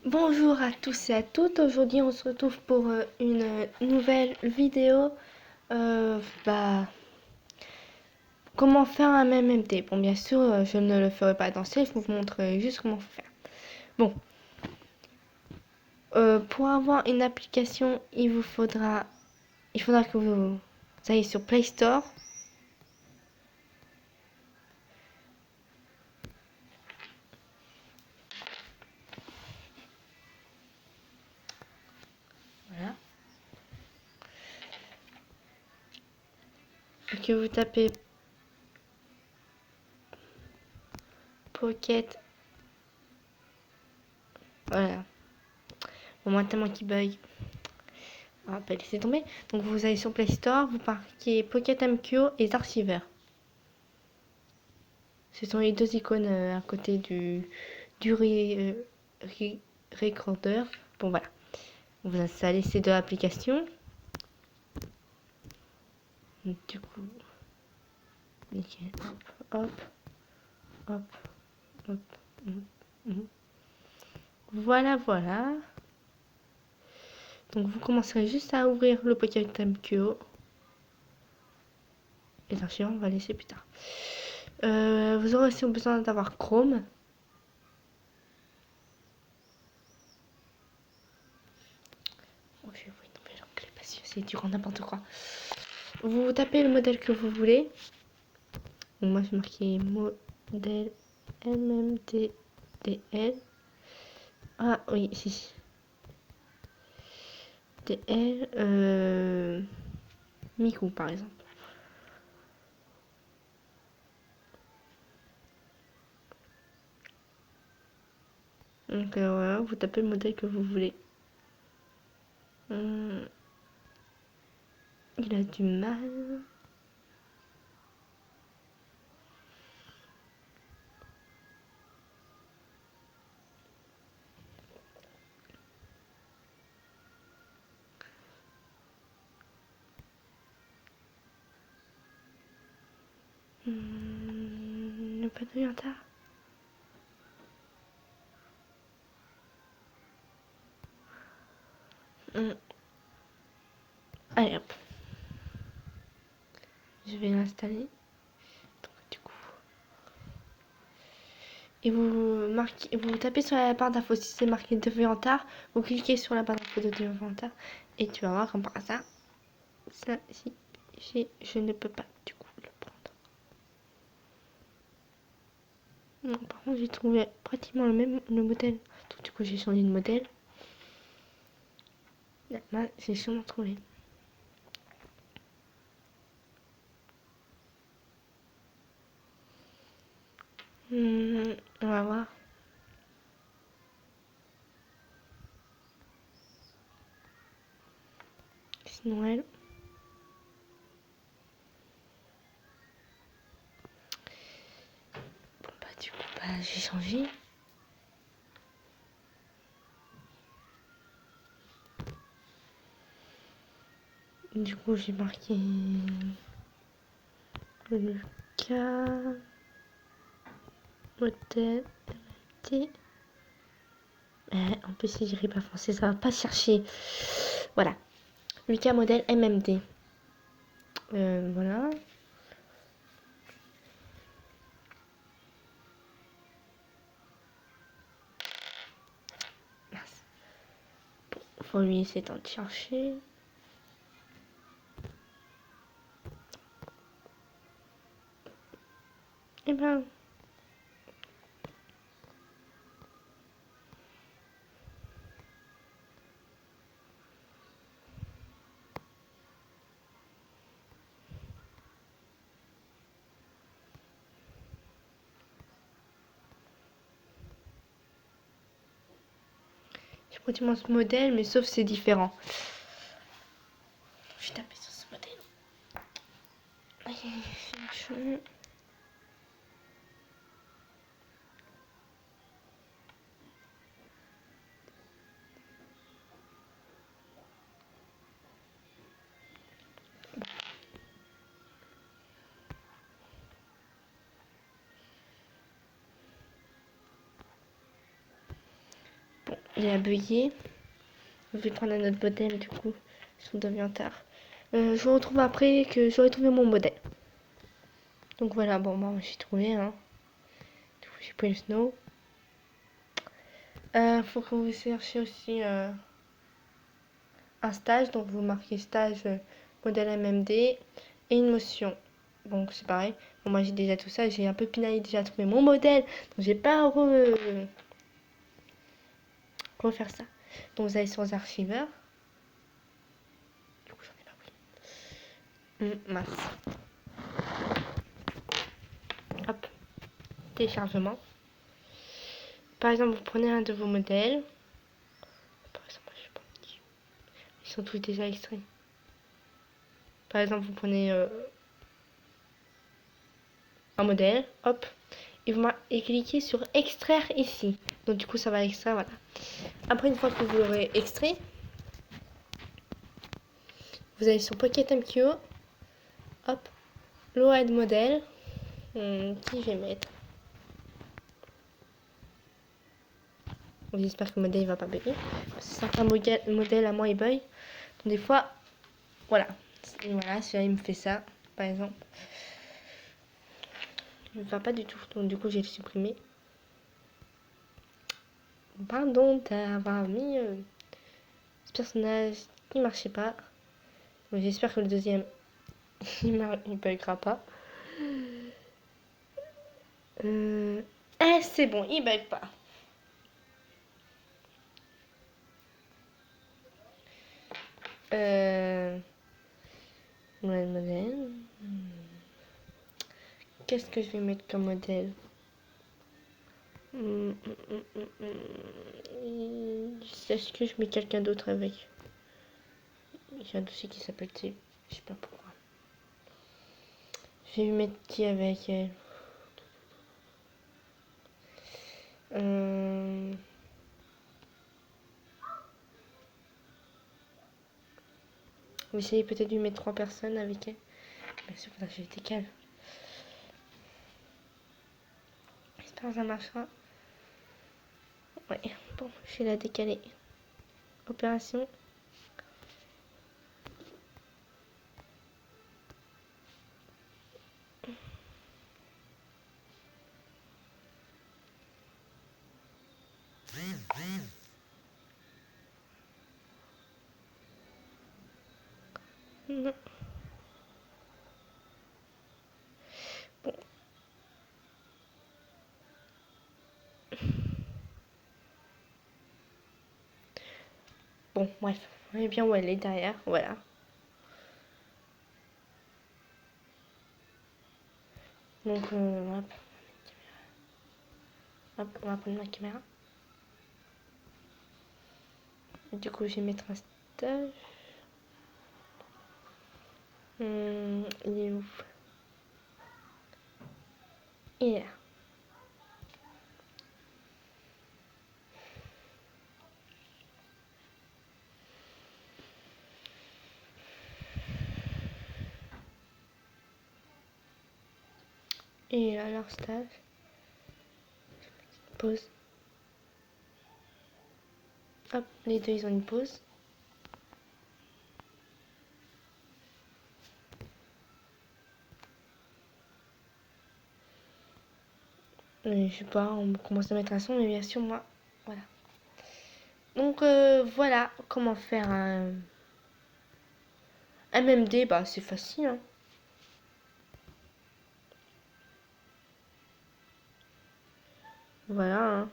Bonjour à tous et à toutes. Aujourd'hui, on se retrouve pour une nouvelle vidéo. Euh, bah, Comment faire un MMT? Bon, bien sûr, je ne le ferai pas dans ce, je vous montrerai juste comment faire. Bon, pour avoir une application, il faudra que vous ayez sur Play Store. Voilà. Et que vous tapez Pocket. Voilà. Bon, moi, tellement qui bug. On va pas laisser tomber. Donc, vous allez sur Play Store, vous marquez Pocket MQO et Archiver. Ce sont les deux icônes à côté du recorder. Bon, voilà. Vous installez ces deux applications. Du coup, nickel. Hop, hop, hop, hop. Voilà, voilà. Donc, vous commencerez juste à ouvrir le Pocket MQO. Les archives, on va laisser plus tard. Vous aurez aussi besoin d'avoir Chrome. Oh, je vais vous une clé parce que c'est du grand n'importe quoi. Vous tapez le modèle que vous voulez. Donc moi, j'ai marqué modèle MMTDL. Ah oui, si. DL Miku, par exemple. Donc voilà, vous tapez le modèle que vous voulez. Il a du mal. Le panneau oriental. Allez hop. Je vais l'installer. Du coup. Et vous tapez sur la barre d'infos. Si c'est marqué Deviantart, vous cliquez sur la barre d'infos de Deviantart. Et tu vas voir comme par hasard. Ça, si, je ne peux pas du coup le prendre. Non, par contre, j'ai trouvé pratiquement le modèle. Donc, du coup, j'ai changé de modèle. Là, j'ai sûrement trouvé. On va voir. Sinon, elle. Bon, bah, du coup, j'ai changé. Du coup, j'ai marqué le cas modèle MMT. En plus, si j'arrive pas français, ça va pas chercher. Voilà. Lucas modèle MMT. Voilà. Mince. Bon, faut lui essayer de chercher. Et ben. J'ai pratiquement ce modèle, mais sauf c'est différent. Je vais taper sur ce modèle. Bon, il a bugué. Je vais prendre un autre modèle du coup. Ils devient tard. Je vous retrouve après que j'aurai trouvé mon modèle. Donc voilà, bon, moi j'ai trouvé. Hein. Du coup, j'ai pris le snow. Faut que vous cherchiez aussi un stage. Donc vous marquez stage modèle MMD et une motion. Donc c'est pareil. Bon, moi j'ai déjà tout ça. J'ai un peu pinaillé déjà trouvé mon modèle. Donc j'ai pas refaire ça. Donc vous allez sur les archiveurs. Du coup j'en ai pas pris. Mince. Hop. Téléchargement. Par exemple, vous prenez un de vos modèles. Par exemple, je sais pas. Ils sont tous déjà extraits. Par exemple, vous prenez un modèle, hop, et cliquez sur extraire ici. Donc du coup, ça va extraire, voilà. Après, une fois que vous l'aurez extrait, vous allez sur Pocket MQ, hop, load modèle, qui je vais mettre. J'espère que le modèle ne va pas bugger. Certains modèles à moi ils bug. Donc des fois, voilà. Et voilà, celui-là il me fait ça, par exemple. Il ne va pas du tout. Donc du coup, j'ai le supprimé. Pardon d'avoir mis ce personnage qui marchait pas. J'espère que le deuxième il buggera pas. C'est bon, il bug pas. Modèle. Qu'est-ce que je vais mettre comme modèle? Est-ce que je mets quelqu'un d'autre avec? J'ai un dossier qui s'appelle T. Je sais pas pourquoi. Je vais mettre qui avec elle? On va essayer peut-être de lui mettre 3 personnes avec elle. Bien sûr, faudra que je décale. J'espère que ça marchera. Ouais, bon, je vais la décaler. Opération. Non. Bon. Bon, bref. On est bien où elle est derrière. Voilà. Donc, on va prendre ma caméra. Du coup, je vais mettre un stage. Il est où? Il est là. Et alors, stage. Pause. Hop, les deux, ils ont une pause. Je sais pas, on commence à mettre un son, mais bien sûr, moi, voilà. Donc, voilà comment faire un MMD. Bah, c'est facile, hein. Voilà, hein.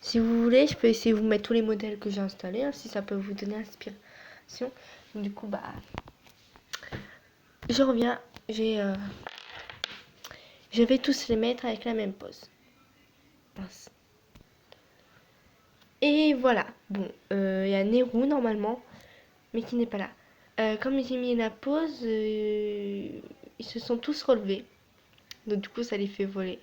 Si vous voulez, je peux essayer de vous mettre tous les modèles que j'ai installés, hein, si ça peut vous donner inspiration. Du coup, bah, je reviens. Je vais tous les mettre avec la même pose. Mince. Et voilà. Bon, il y a Nehru normalement, mais qui n'est pas là. Comme j'ai mis la pause, ils se sont tous relevés. Donc du coup, ça les fait voler.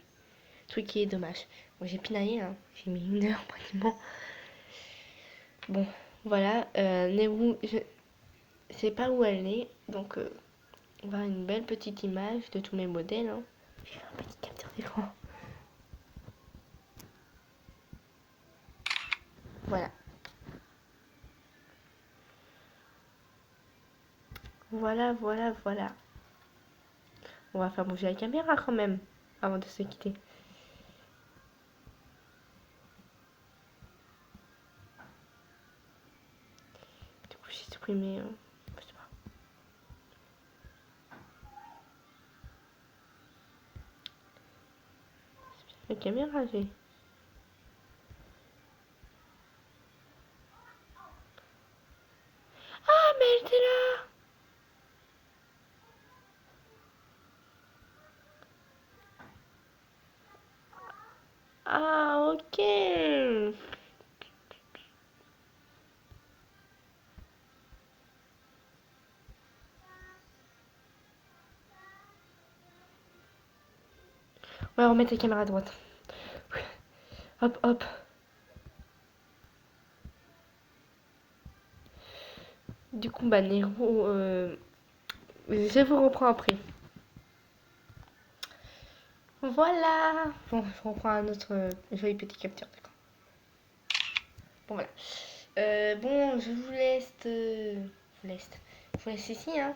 Truc qui est dommage. Bon, j'ai pinaillé, hein. J'ai mis 1 heure pratiquement. Bon, voilà. Nehru, je sais pas où elle est. Donc, on va avoir une belle petite image de tous mes modèles. Hein. Je vais faire un petit capture d'écran. Voilà. Voilà, voilà, voilà. On va faire bouger la caméra quand même, avant de se quitter. Du coup, j'ai supprimé... je sais pas. La caméra, j'ai... Ah, mais elle était là! Ah, ok. On va remettre la caméra à droite. Hop, hop. Du coup, bah, Nero, je vous reprends après. Voilà. Bon, je reprends un autre joli petit capture, d'accord. Bon, voilà. Bon, je vous laisse... Je vous laisse ici, hein.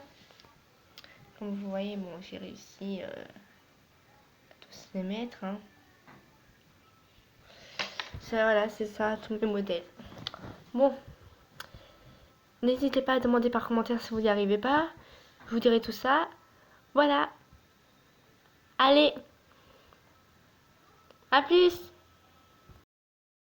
Comme vous voyez, bon, j'ai réussi à tous les mettre, hein. Ça, voilà, c'est ça, tous mes modèles. Bon, n'hésitez pas à demander par commentaire si vous n'y arrivez pas. Je vous dirai tout ça. Voilà. Allez, à plus!